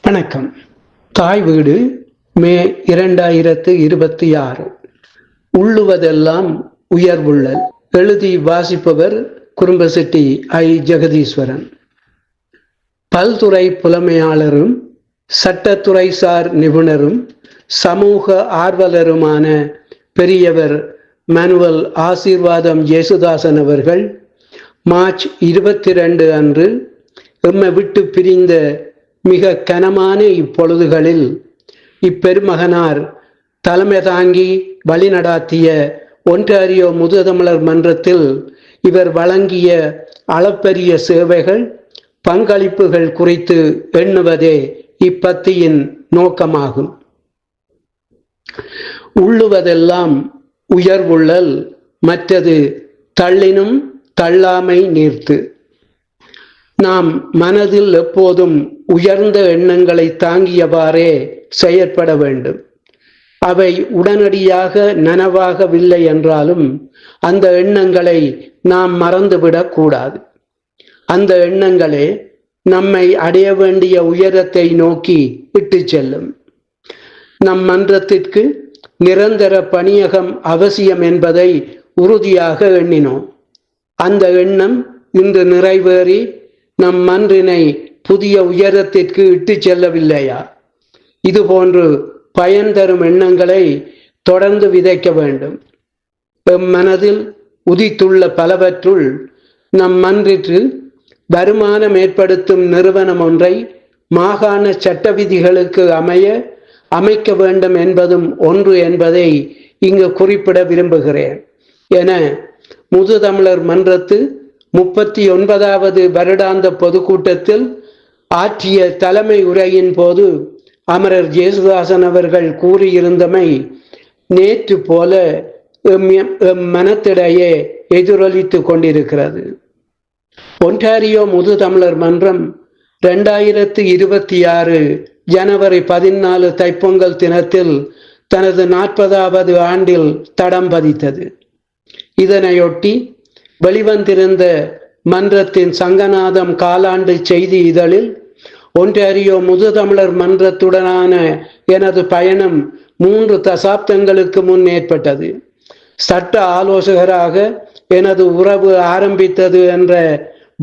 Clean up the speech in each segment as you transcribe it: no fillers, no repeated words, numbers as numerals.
வணக்கம். தாய் வீடு மே 2026. உள்ளுவதெல்லாம் உயர்வுள்ளல். எழுதி வாசிப்பவர் குறும்பசிட்டி ஐ. ஜெகதீஸ்வரன். பல்துறை புலமையாளரும் சட்டத்துறை சார் நிபுணரும் சமூக ஆர்வலருமான பெரியவர் மனுவல் ஆசீர்வாதம் ஜேசுதாசன் அவர்கள் மார்ச் 22 அன்று எம்மை விட்டு பிரிந்த மிக கனமான இப்பொழுதுகளில் இப்பெருமகனார் தலைமை தாங்கி வழிநடாத்திய ஒன்டாரியோ முதுதமிழர் மன்றத்தில் இவர் வழங்கிய அளப்பரிய சேவைகள் பங்களிப்புகள் குறித்து எண்ணுவதே இப்பத்தியின் நோக்கமாகும். உள்ளுவதெல்லாம் உயர்வுள்ளல், மற்றது தள்ளினும் தள்ளாமை நீர்த்து. நாம் மனதில் எப்போதும் உயர்ந்த எண்ணங்களை தாங்கியவாறே செயற்பட வேண்டும். அவை உடனடியாக நனவாகவில்லை என்றாலும் அந்த எண்ணங்களை நாம் மறந்துவிடக் கூடாது. அந்த எண்ணங்களே நம்மை அடைய வேண்டிய உயரத்தை நோக்கி இட்டு செல்லும். நம் மன்றத்திற்கு நிரந்தர பணியகம் அவசியம் என்பதை உறுதியாக எண்ணினோம். அந்த எண்ணம் இன்று நிறைவேறி நம் மன்றினை புதிய உயரத்திற்கு இட்டு செல்லவில்லையா? இதுபோன்று பயன் தரும் எண்ணங்களை தொடர்ந்து விதைக்க வேண்டும். எம் மனதில் உதித்துள்ள பலவற்றுள் நம் மன்றிற்கு வருமானம் ஏற்படுத்தும் நிறுவனம் ஒன்றை மாகாண சட்ட விதிகளுக்கு அமைக்க வேண்டும் என்பதும் ஒன்று என்பதை இங்கு குறிப்பிட விரும்புகிறேன் என முதுதமிழர் மன்றத்து 39வது வருடாந்த பொதுக்கூட்டத்தில் ஆற்றிய தலைமை உரையின் போது அமரர் ஜேசுதாசன் அவர்கள் கூறியிருந்தமை நேற்று போல மனத்திடையே எதிரொலித்து கொண்டிருக்கிறது. ஒன்டாரியோ முதுதமிழர் மன்றம் 2026 ஜனவரி 14 தைப்பொங்கல் தினத்தில் தனது 40வது ஆண்டில் தடம் பதித்தது. இதனையொட்டி வெளிவந்திருந்த மன்றத்தின் சங்கநாதம் காலாண்டு செய்தி இதழில் ஒன்டாரியோ முதுதமிழர் மன்றத்துடனான எனது பயணம் 3 தசாப்தங்களுக்கு முன் ஏற்பட்டது. சட்ட ஆலோசகராக எனது உறவு ஆரம்பித்தது என்ற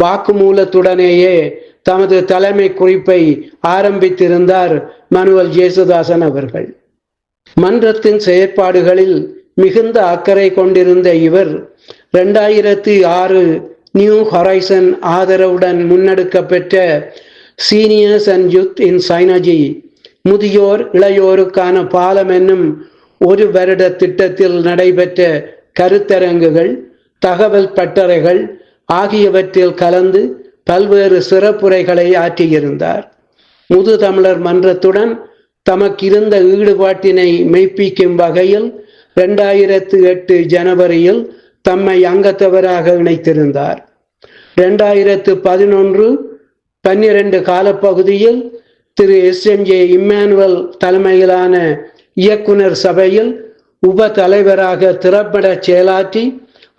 வாக்குமூலத்துடனேயே தமது தலைமை குறிப்பை ஆரம்பித்திருந்தார் மனுவல் ஜேசுதாசன் அவர்கள். மன்றத்தின் செயற்பாடுகளில் மிகுந்த அக்கறை கொண்டிருந்த இவர் 2006 நியூ ஹொரைசன் ஆதரவுடன் முன்னெடுக்கப்பெற்ற சீனியர்ஸ் அண்ட் யூத் இன் சைனஜி முதியோர் இளையோருக்கான பாலம் என்னும் 1 வருட திட்டத்தில் நடைபெற்ற கருத்தரங்குகள், தகவல் பட்டறைகள் ஆகியவற்றில் கலந்து பல்வேறு சிறப்புரைகளை ஆற்றியிருந்தார். முதுதமிழர் மன்றத்துடன் தமக்கிருந்த ஈடுபாட்டினை மெய்ப்பிக்கும் வகையில் 2008 ஜனவரியில் தம்மை அங்கத்தவராக இணைத்திருந்தார். 2011-12 காலப்பகுதியில் திரு SMJ இம்மானுவல் தலைமையிலான இயக்குனர் சபையில் உப தலைவராக திறம்பட செயலாற்றி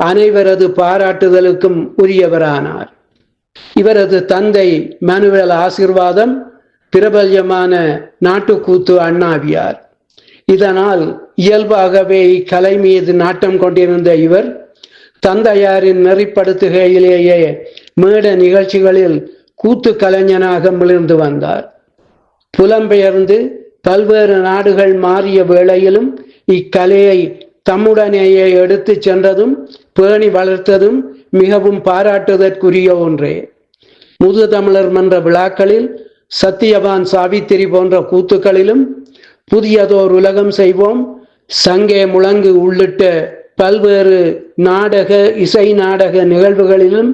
அனைவரது பாராட்டுதலுக்கும் உரியவரானார். இவரது தந்தை மனுவல் ஆசீர்வாதம் பிரபல்யமான நாட்டுக்கூத்து அண்ணாவியார். இதனால் இயல்பாகவே இக்கலை மீது நாட்டம் கொண்டிருந்த இவர் தந்தையாரின் நெறிப்படுத்துகையிலேயே மேட நிகழ்ச்சிகளில் கூத்து கலைஞனாக மிளிர்ந்து வந்தார். புலம்பெயர்ந்து பல்வேறு நாடுகள் மாறிய வேளையிலும் இக்கலையை தம்முடனேயே எடுத்து சென்றதும் பேணி வளர்த்ததும் மிகவும் பாராட்டுதற்குரிய ஒன்றே. முதுதமிழர் மன்ற விழாக்களில் சத்தியவான் சாவித்திரி போன்ற கூத்துக்களிலும் புதியதோர் உலகம் செய்வோம், சங்கே முழங்கு உள்ளிட்ட பல்வேறு நாடக இசை நாடக நிகழ்வுகளிலும்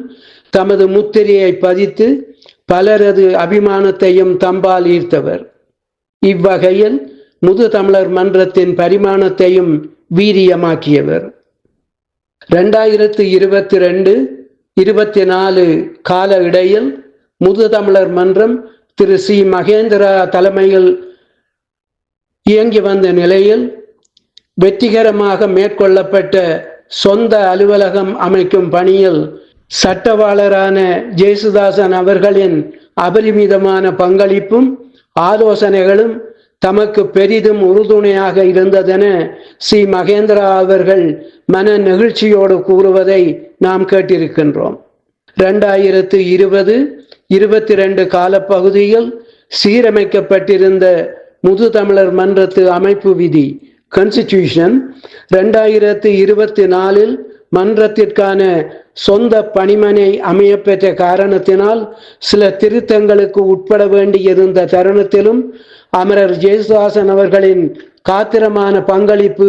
தமது முத்திரையை பதித்து பலரது அபிமானத்தையும் தம்பால் ஈர்த்தவர். இவ்வகையில் முதுதமிழர் மன்றத்தின் பரிமாணத்தையும் வீரியமாக்கியவர். 2022-24 கால இடையில் முதுதமிழர் மன்றம் திரு சி. மகேந்திரா தலைமையில் இயங்கி வந்த நிலையில் வெற்றிகரமாக மேற்கொள்ளப்பட்ட சொந்த அலுவலகம் அமைக்கும் பணியில் சட்டவாளரான ஜேசுதாசன் அவர்களின் அபரிமிதமான பங்களிப்பும் ஆலோசனைகளும் தமக்கு பெரிதும் உறுதுணையாக இருந்ததென சி மகேந்திரா அவர்கள் மன நெகிழ்ச்சியோடு கூறுவதை நாம் கேட்டிருக்கின்றோம். 2020-22 காலப்பகுதியில் சீரமைக்கப்பட்டிருந்த முதுதமிழர் மன்றத்து அமைப்பு விதி கான்ஸ்டிடியூஷன் 2024 மன்றத்திற்கான சொந்த பணிமனை அமையப்பெற்ற காரணத்தினால் சில திருத்தங்களுக்கு உட்பட வேண்டியிருந்த தருணத்திலும் அமரர் ஜேசுதாசன் அவர்களின் காத்திரமான பங்களிப்பு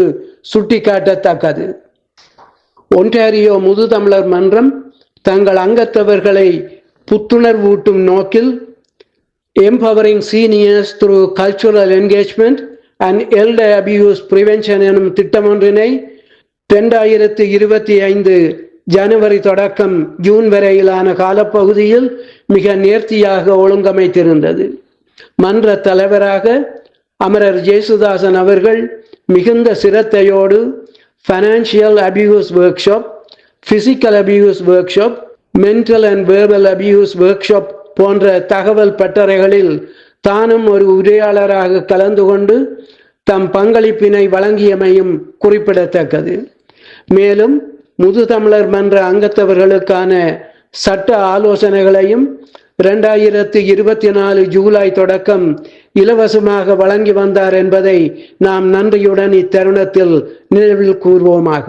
சுட்டிக்காட்டத்தக்கது. ஒன்டாரியோ முதுதமிழர் மன்றம் தங்கள் அங்கத்தவர்களை புத்துணர்வூட்டும் நோக்கில் Empowering Seniors Through Cultural Engagement and Elder Abuse Prevention எனும் திட்டம் ஒன்றினை 2025 ஜனவரி தொடக்கம் ஜூன் வரையிலான காலப்பகுதியில் மிக நேர்த்தியாக ஒழுங்கமைத்திருந்தது. மன்ற தலைவராக அமரர் ஜேசுதாசன் அவர்கள் மிகுந்த சிரத்தையோடு financial abuse workshop, physical abuse workshop, mental and verbal abuse workshop போன்ற தகவல் பட்டறைகளில் தானும் ஒரு உரையாளராக கலந்து கொண்டு தம் பங்களிப்பினை வழங்கியமையும் குறிப்பிடத்தக்கது. மேலும் முதுதமிழர் மன்ற அங்கத்தவர்களுக்கான சட்ட ஆலோசனைகளையும் 2024 ஜூலை தொடக்கம் இலவசமாக வழங்கி வந்தார் என்பதை நாம் நன்றியுடன் இத்தருணத்தில் நினைவில் கூர்வோமாக.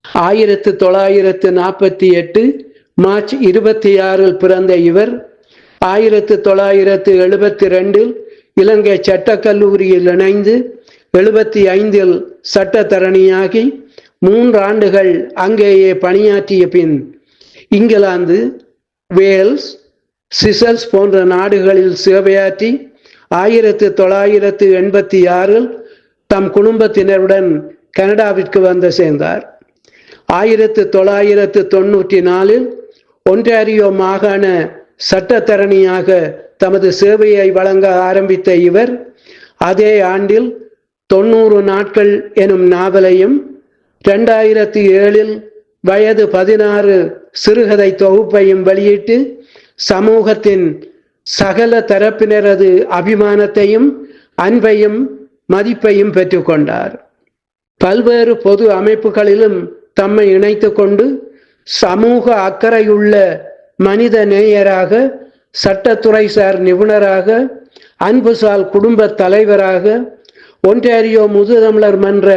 1948 மார்ச் 26 பிறந்த இவர் 1972 இலங்கை சட்டக்கல்லூரியில் இணைந்து 75 சட்டத்தரணியாகி 3 ஆண்டுகள் அங்கேயே பணியாற்றிய பின் இங்கிலாந்து, வேல்ஸ், சிசல்ஸ் போன்ற நாடுகளில் சேவையாற்றி 1986 தம் குடும்பத்தினருடன் கனடாவிற்கு வந்து சேர்ந்தார். 1994 ஒன்டாரியோ மாகாண சட்டத்தரணியாக தமது சேவையை வழங்க ஆரம்பித்த இவர் அதே ஆண்டில் 90 நாட்கள் எனும் நாவலையும் 2007 வயது 16 சிறுகதை தொகுப்பையும் வெளியிட்டு சமூகத்தின் சகல தரப்பினரது அபிமானத்தையும் அன்பையும் மதிப்பையும் பெற்றுக்கொண்டார். பல்வேறு பொது அமைப்புகளிலும் தம்மை இணைத்து கொண்டு சமூக அக்கறையுள்ள மனித நேயராக, சட்டத்துறை சார் நிபுணராக, அன்புசால் குடும்ப தலைவராக, ஒன்டாரியோ முதுதமிழர் மன்ற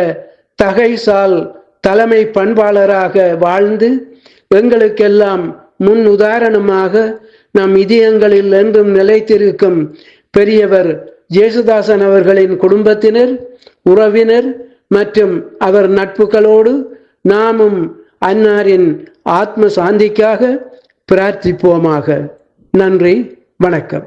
தகைசால் தலைமை பண்பாளராக வாழ்ந்து எங்களுக்கெல்லாம் முன் உதாரணமாக நம் இதயங்களில் என்றும் நிலைத்திருக்கும் பெரியவர் ஜேசுதாசன் அவர்களின் குடும்பத்தினர், உறவினர் மற்றும் அவர் நட்புகளோடு நாமும் அன்னாரின் ஆத்ம சாந்திக்காக பிரார்த்திப்போமாக. நன்றி, வணக்கம்.